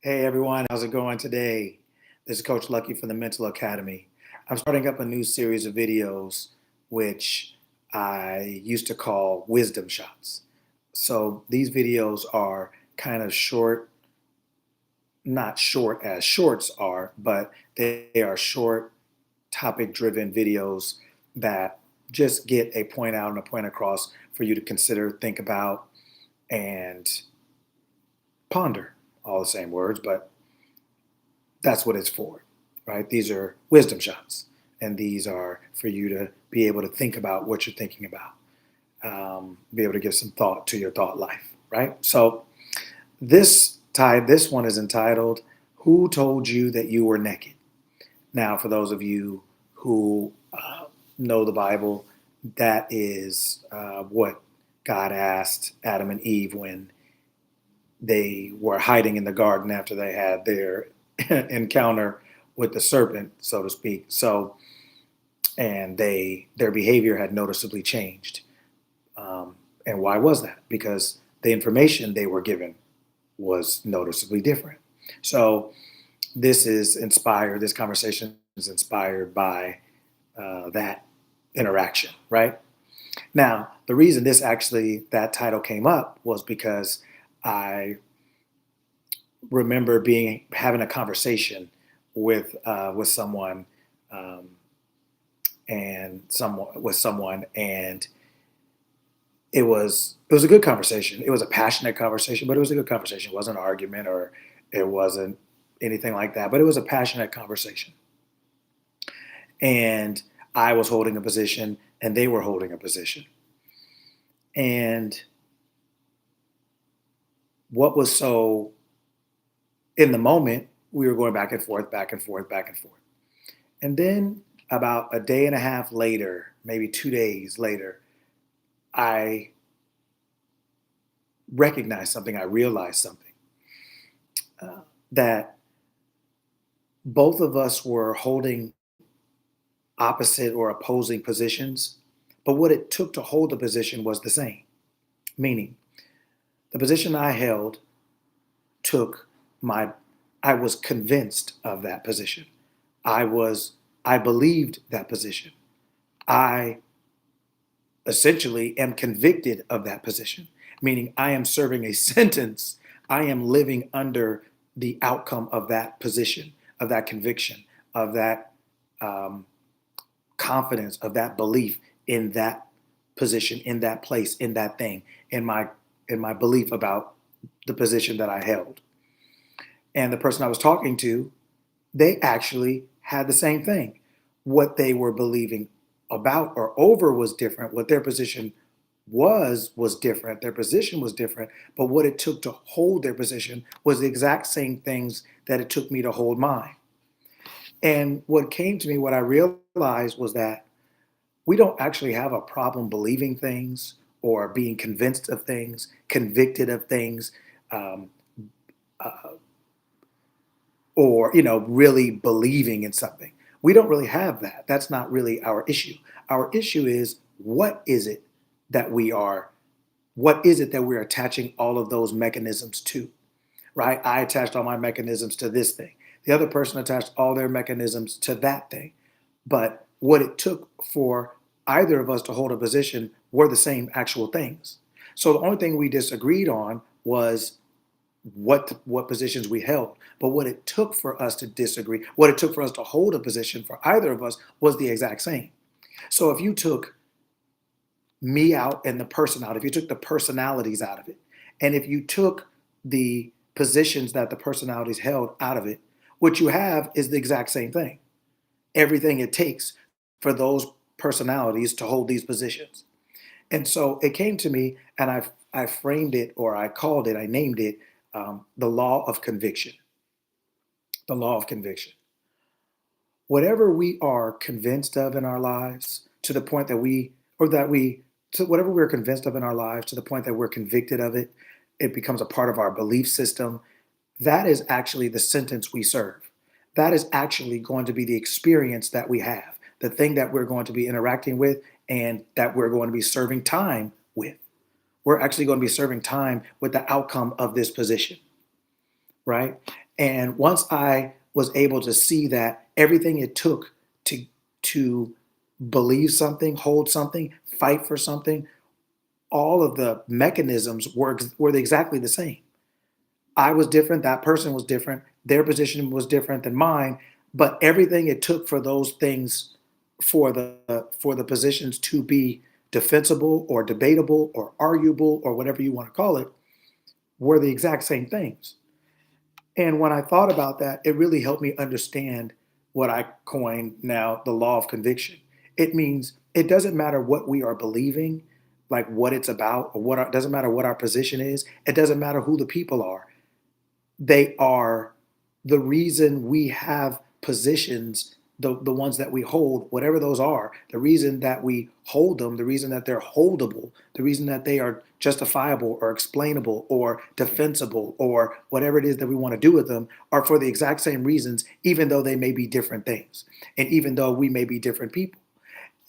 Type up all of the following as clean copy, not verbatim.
Hey everyone, how's it going today? This is Coach Lucky from the Mental Academy. I'm starting up a new series of videos which I used to call wisdom shots. So these videos are kind of short, not short as shorts are, but they are short topic driven videos that just get a point out and a point across for you to consider, think about, and ponder. All the same words, but that's what it's for, right? These are wisdom shots, and these are for you to be able to think about what you're thinking about, be able to give some thought to your thought life, right? So this one is entitled "Who Told You That You Were Naked?" Now, for those of you who know the Bible, that is what God asked Adam and Eve when they were hiding in the garden after they had their encounter with the serpent, so to speak. So, and their behavior had noticeably changed. And why was that? Because the information they were given was noticeably different. So, this conversation is inspired by that interaction, right? Now, the reason that title came up was because I remember having a conversation with someone um, and it was a good conversation. It was a passionate conversation, but it was a good conversation. It wasn't an argument or it wasn't anything like that, but it was a passionate conversation. And I was holding a position and they were holding a position. And what was so in the moment, we were going back and forth, back and forth, back and forth. And then about a day and a half later, maybe 2 days later, I recognized something. I realized something that both of us were holding opposite or opposing positions, but what it took to hold the position was the same. Meaning, the position I held took my, I was convinced of that position. I was, I believed that position. I essentially am convicted of that position, meaning I am serving a sentence. I am living under the outcome of that position, of that conviction, of that um, confidence, of that belief in that position, in that place, in that thing, in my belief about the position that I held. And the person I was talking to, they actually had the same thing. What they were believing about or over was different. What their position was different. Their position was different, but what it took to hold their position was the exact same things that it took me to hold mine. And what came to me, what I realized was that we don't actually have a problem believing things or being convinced of things, convicted of things, um, uh, or really believing in something. We don't really have that. That's not really our issue. Our issue is that we are what is it that we're attaching all of those mechanisms to, right? I attached all my mechanisms to this thing. The other person attached all their mechanisms to that thing. But what it took for either of us to hold a position were the same actual things. So the only thing we disagreed on was what positions we held. But what it took for us to disagree, what it took for us to hold a position for either of us was the exact same. So if you took me out and the person out, if you took the personalities out of it, and if you took the positions that the personalities held out of it, what you have is the exact same thing. Everything it takes for those personalities to hold these positions. And so it came to me, and I framed it, or I called it, I named it the law of conviction. The law of conviction. Whatever we are convinced of in our lives, to the point that whatever we're convinced of in our lives, to the point that we're convicted of it, it becomes a part of our belief system. That is actually the sentence we serve. That is actually going to be the experience that we have, the thing that we're going to be interacting with, and that we're going to be serving time with. We're actually going to be serving time with the outcome of this position, right? And once I was able to see that everything it took to believe something, hold something, fight for something, all of the mechanisms were exactly the same. I was different, that person was different, their position was different than mine, but everything it took for those things for the positions to be defensible or debatable or arguable or whatever you want to call it were the exact same things. And when I thought about that, it really helped me understand what I coined now the law of conviction. It means it doesn't matter what we are believing, like what it's about, or what doesn't matter what our position is. It doesn't matter who the people are. They are the reason we have positions, the ones that we hold, whatever those are, the reason that we hold them, the reason that they're holdable, the reason that they are justifiable or explainable or defensible or whatever it is that we want to do with them are for the exact same reasons, even though they may be different things. And even though we may be different people.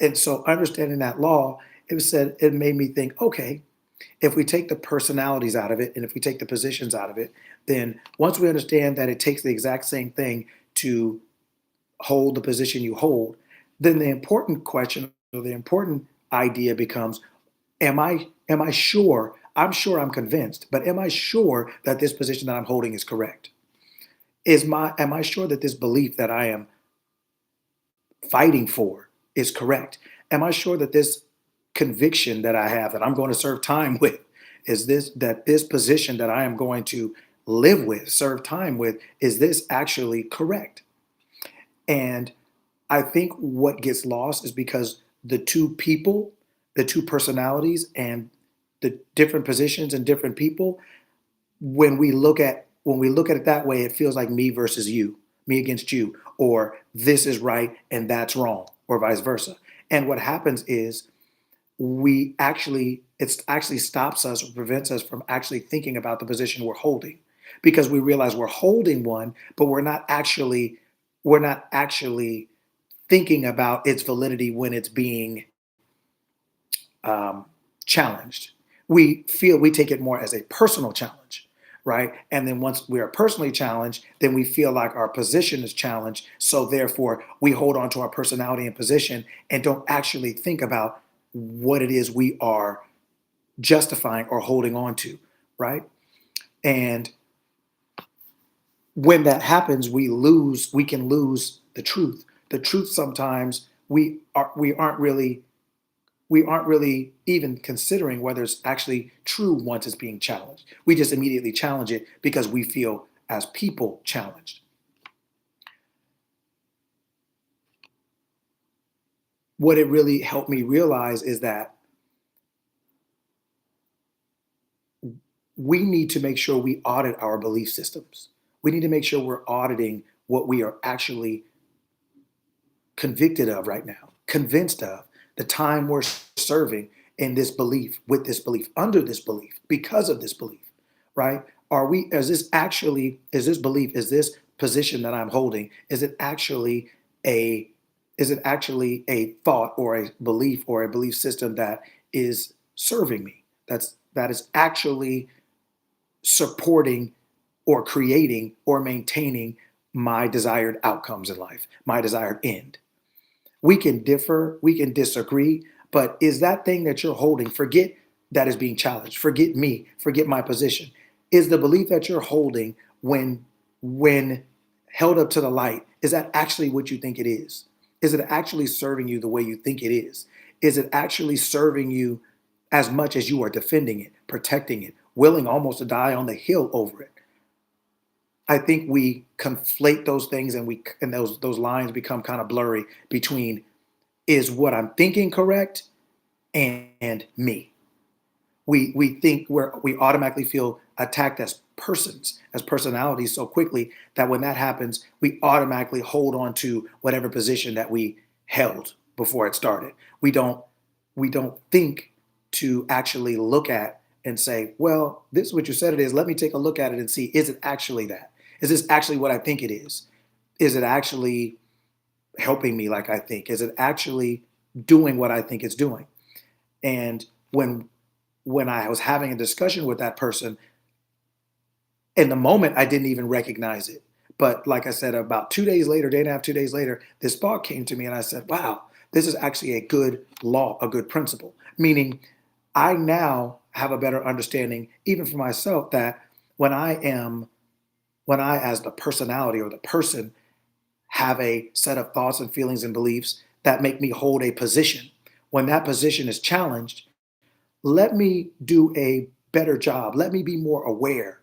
And so understanding that law, it made me think, okay, if we take the personalities out of it and if we take the positions out of it, then once we understand that it takes the exact same thing to hold the position you hold, then the important question or the important idea becomes, am I sure? I'm sure I'm convinced, but am I sure that this position that I'm holding is correct? Am I sure that this belief that I am fighting for is correct? Am I sure that this conviction that I have that I'm going to serve time with is this position that I am going to live with, serve time with, is this actually correct? And I think what gets lost is because the two people, the two personalities, and the different positions and different people, when we look at it that way, it feels like me versus you, me against you, or this is right and that's wrong, or vice versa. And what happens is it actually stops us or prevents us from actually thinking about the position we're holding because we realize we're holding one, but we're not actually thinking about its validity when it's being um, challenged. We take it more as a personal challenge, right? And then once we are personally challenged, then we feel like our position is challenged. So therefore, we hold on to our personality and position and don't actually think about what it is we are justifying or holding on to, right? And when that happens, we can lose the truth. The truth sometimes we aren't really even considering whether it's actually true once it's being challenged. We just immediately challenge it because we feel as people challenged. What it really helped me realize is that we need to make sure we audit our belief systems. We need to make sure we're auditing what we are actually convicted of right now, convinced of, the time we're serving in this belief, with this belief, under this belief, because of this belief, right? Is this belief, is this position that I'm holding, a, is it actually a thought or a belief system that is serving me? That is actually supporting or creating or maintaining my desired outcomes in life, my desired end. We can differ, we can disagree, but is that thing that you're holding, forget that is being challenged, forget me, forget my position. Is the belief that you're holding when held up to the light, is that actually what you think it is? Is it actually serving you the way you think it is? Is it actually serving you as much as you are defending it, protecting it, willing almost to die on the hill over it? I think we conflate those things and those lines become kind of blurry between is what I'm thinking correct and me. We think we automatically feel attacked as persons, as personalities so quickly that when that happens, we automatically hold on to whatever position that we held before it started. We don't think to actually look at and say, well, this is what you said it is. Let me take a look at it and see, is it actually that? Is this actually what I think it is? Is it actually helping me like I think? Is it actually doing what I think it's doing? And when I was having a discussion with that person, In the moment, I didn't even recognize it. But like I said, about 2 days later, day and a half, 2 days later, this thought came to me and I said, wow, this is actually a good law, a good principle. Meaning, I now have a better understanding, even for myself, that when I am, when I, as the personality or the person, have a set of thoughts and feelings and beliefs that make me hold a position, when that position is challenged, let me do a better job. Let me be more aware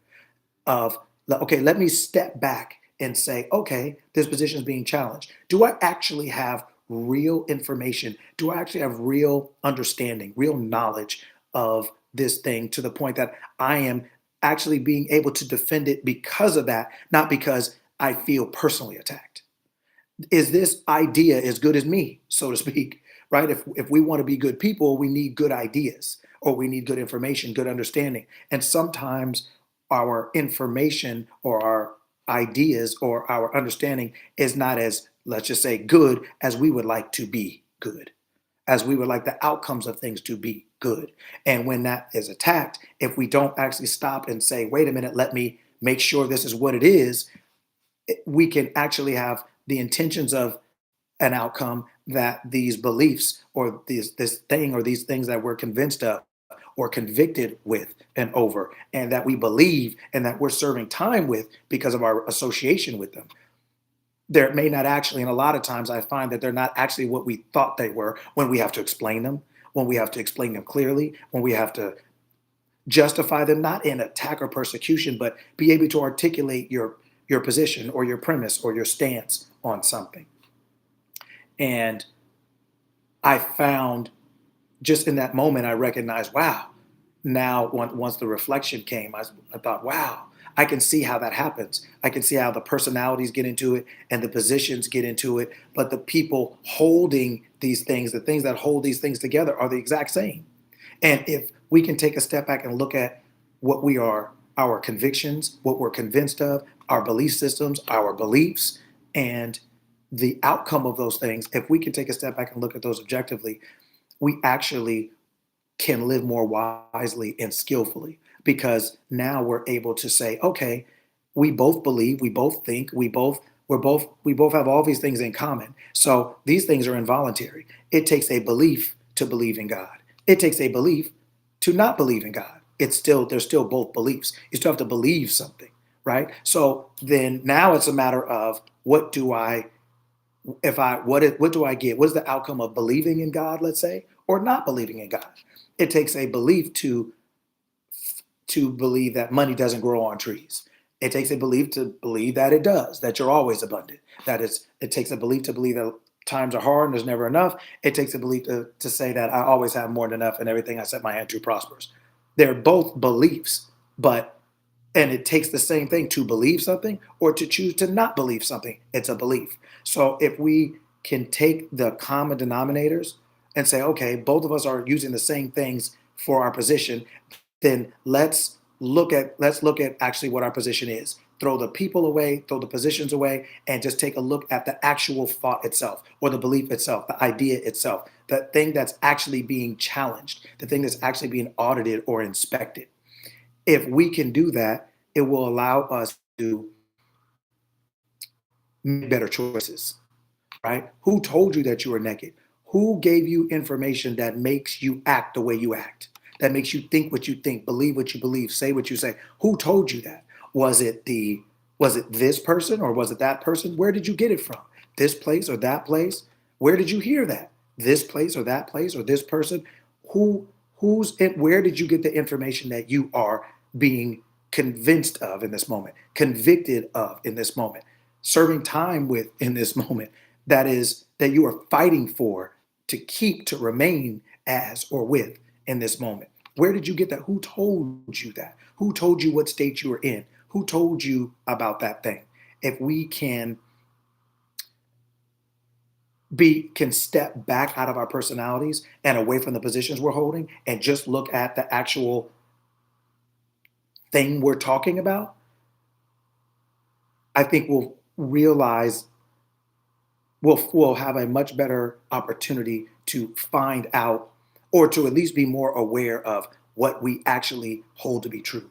of, okay, let me step back and say, okay, this position is being challenged. Do I actually have real information? Do I actually have real understanding, real knowledge of this thing to the point that I am actually being able to defend it because of that, not because I feel personally attacked? Is this idea as good as me, so to speak? Right? If we want to be good people, we need good ideas or we need good information, good understanding. And sometimes our information or our ideas or our understanding is not as, let's just say, good as we would like to be good, as we would like the outcomes of things to be good. And when that is attacked, if we don't actually stop and say, wait a minute, let me make sure this is what it is, we can actually have the intentions of an outcome that these beliefs or this thing or these things that we're convinced of or convicted with and over and that we believe and that we're serving time with because of our association with them, there may not actually, and a lot of times I find that they're not actually what we thought they were when we have to explain them, when we have to explain them clearly, when we have to justify them, not in attack or persecution, but be able to articulate your position or your premise or your stance on something. And I found, just in that moment, I recognized, wow. Now, once the reflection came, I thought, wow, I can see how that happens. I can see how the personalities get into it and the positions get into it, but the people holding these things, the things that hold these things together, are the exact same. And if we can take a step back and look at what we are, our convictions, what we're convinced of, our belief systems, our beliefs, and the outcome of those things, if we can take a step back and look at those objectively, we actually can live more wisely and skillfully because now we're able to say, okay, we both believe, we both think, we both have all these things in common. So these things are involuntary. It takes a belief to believe in God. It takes a belief to not believe in God. It's still, there's still both beliefs. You still have to believe something, right? So then now it's a matter of, what do I, if I what do I get? What is the outcome of believing in God, let's say, or not believing in God? It takes a belief to believe that money doesn't grow on trees. It takes a belief to believe that it does, that you're always abundant. It takes a belief to believe that times are hard and there's never enough. It takes a belief to say that I always have more than enough and everything I set my hand to prospers. They're both beliefs, but and it takes the same thing to believe something or to choose to not believe something. It's a belief. So if we can take the common denominators and say, okay, both of us are using the same things for our position, then let's look at actually what our position is. Throw the people away, throw the positions away, and just take a look at the actual thought itself, or the belief itself, the idea itself, the thing that's actually being challenged, the thing that's actually being audited or inspected. If we can do that, it will allow us to make better choices, right? Who told you that you were naked? Who gave you information that makes you act the way you act? That makes you think what you think, believe what you believe, say what you say? Who told you that? Was it the was it this person or was it that person? Where did you get it from? This place or that place? Where did you hear that? This place or that place or this person? Who who's it? Where did you get the information that you are being convinced of in this moment, convicted of in this moment, serving time with in this moment? That you are fighting for, to keep, to remain as or with in this moment. Where did you get that? Who told you that? Who told you what state you were in? Who told you about that thing? If we can step back out of our personalities and away from the positions we're holding and just look at the actual thing we're talking about, I think we'll realize we'll have a much better opportunity to find out, or to at least be more aware of what we actually hold to be true,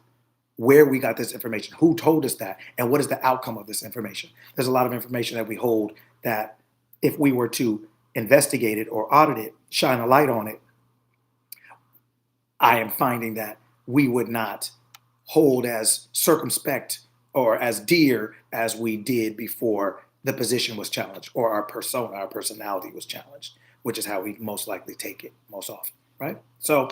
where we got this information, who told us that, and what is the outcome of this information. There's a lot of information that we hold that if we were to investigate it or audit it, shine a light on it, I am finding that we would not hold as circumspect or as dear as we did before the position was challenged or our persona, our personality was challenged, which is how we most likely take it most often, right? So,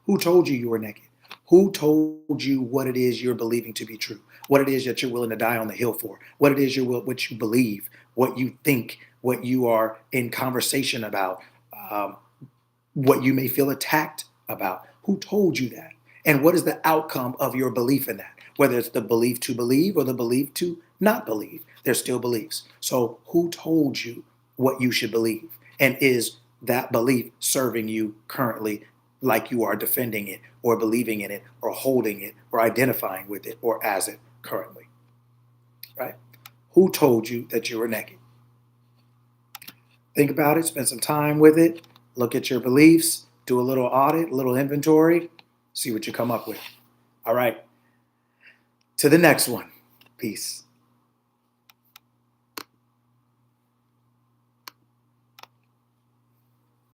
who told you you were naked? Who told you what it is you're believing to be true? What it is that you're willing to die on the hill for? What it is what you believe, what you think, what you are in conversation about, um, what you may feel attacked about? Who told you that? And what is the outcome of your belief in that? Whether it's the belief to believe or the belief to not believe, they're still beliefs. So, who told you what you should believe? And is that belief serving you currently like you are defending it or believing in it or holding it or identifying with it or as it currently? Right? Who told you that you were naked? Think about it, spend some time with it, look at your beliefs, do a little audit, a little inventory, see what you come up with. All right, to the next one. Peace.